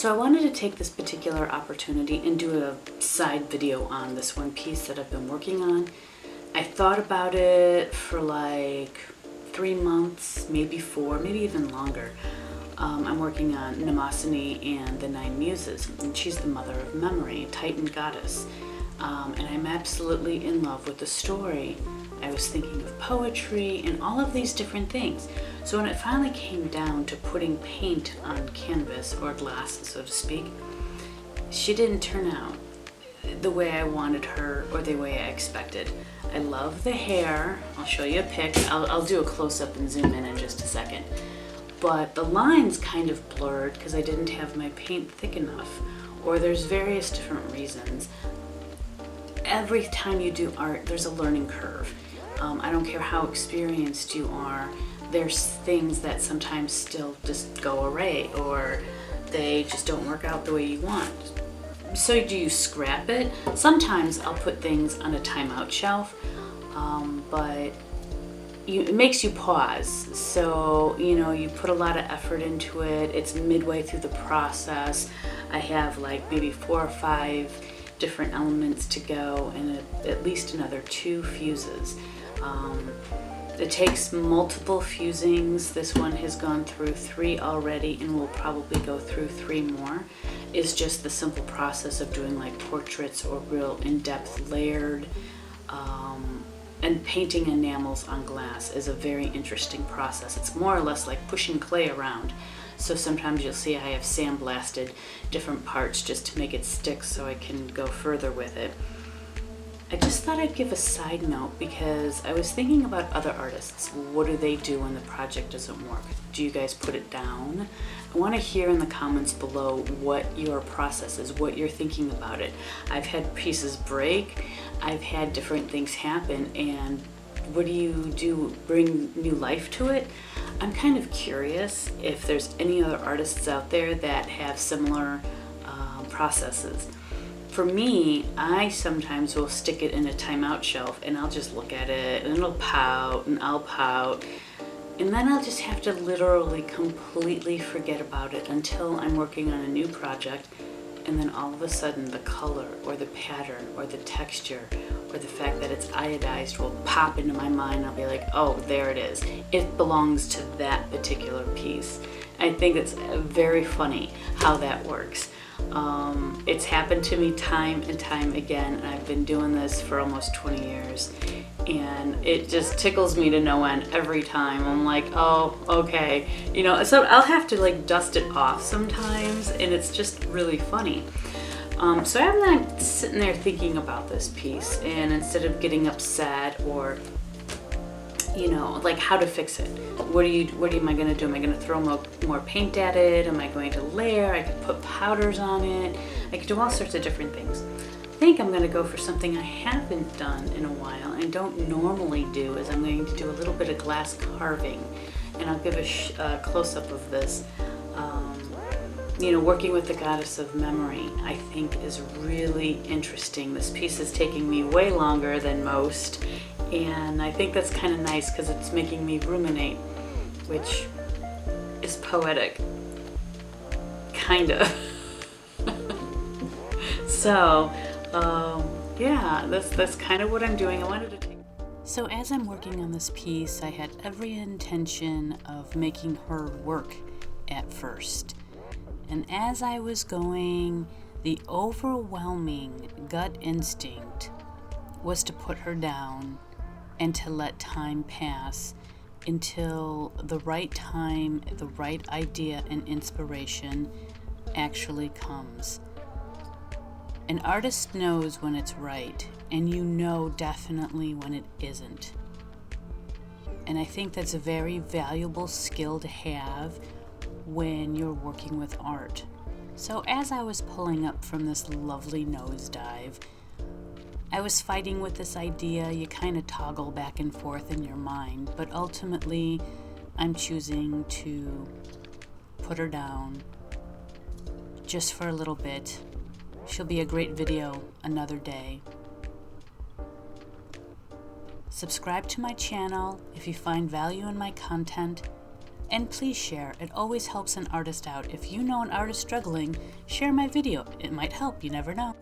So I wanted to take this particular opportunity and do a side video on this one piece that I've been working on. I thought about it for like 3 months, maybe 4, maybe even longer. I'm working on Mnemosyne and the 9 Muses, and she's the mother of memory, Titan goddess. And I'm absolutely in love with the story. I was thinking of poetry and all of these different things. So when it finally came down to putting paint on canvas or glass, so to speak, she didn't turn out the way I wanted her or the way I expected. I love the hair. I'll show you a pic. I'll do a close-up and zoom in just a second. But the lines kind of blurred because I didn't have my paint thick enough, or there's various different reasons. Every time you do art, there's a learning curve. I don't care how experienced you are, there's things that sometimes still just go awry, or they just don't work out the way you want. So do you scrap it? Sometimes I'll put things on a timeout shelf, but it makes you pause. So, you put a lot of effort into it. It's midway through the process. I have like maybe 4 or 5 different elements to go and at least another 2 fuses. It takes multiple fusings. This one has gone through 3 already and will probably go through 3 more. It's just the simple process of doing like portraits or real in-depth layered, and painting enamels on glass is a very interesting process. It's more or less like pushing clay around. So sometimes you'll see I have sandblasted different parts just to make it stick so I can go further with it. I just thought I'd give a side note because I was thinking about other artists. What do they do when the project doesn't work? Do you guys put it down? I want to hear in the comments below what your process is, what you're thinking about it. I've had pieces break, I've had different things happen, and what do you do? Bring new life to it? I'm kind of curious if there's any other artists out there that have similar processes. For me, I sometimes will stick it in a timeout shelf and I'll just look at it and it'll pout and I'll pout. And then I'll just have to literally completely forget about it until I'm working on a new project. And then all of a sudden the color or the pattern or the texture or the fact that it's iodized will pop into my mind. I'll be like, oh, there it is. It belongs to that particular piece. I think it's very funny how that works. It's happened to me time and time again, and I've been doing this for almost 20 years, and it just tickles me to no end every time. I'm like, oh, okay, so I'll have to like dust it off sometimes, and it's just really funny. So I'm not sitting there thinking about this piece, and instead of getting upset or like how to fix it. What am I gonna do? Am I gonna throw more paint at it? Am I going to layer? I could put powders on it. I could do all sorts of different things. I think I'm gonna go for something I haven't done in a while and don't normally do, is I'm going to do a little bit of glass carving. And I'll give a close-up of this. Working with the goddess of memory, I think is really interesting. This piece is taking me way longer than most. And I think that's kind of nice because it's making me ruminate, which is poetic, kind of. So, yeah, that's kind of what I'm doing. I wanted to take. So as I'm working on this piece, I had every intention of making her work at first. And as I was going, the overwhelming gut instinct was to put her down and to let time pass until the right time, the right idea and inspiration actually comes. An artist knows when it's right, and you know definitely when it isn't. And I think that's a very valuable skill to have when you're working with art. So as I was pulling up from this lovely nosedive, I was fighting with this idea. You kind of toggle back and forth in your mind, but ultimately I'm choosing to put her down just for a little bit. She'll be a great video another day. Subscribe to my channel if you find value in my content, And please share, it always helps an artist out. If you know an artist struggling, share my video. It might help, you never know.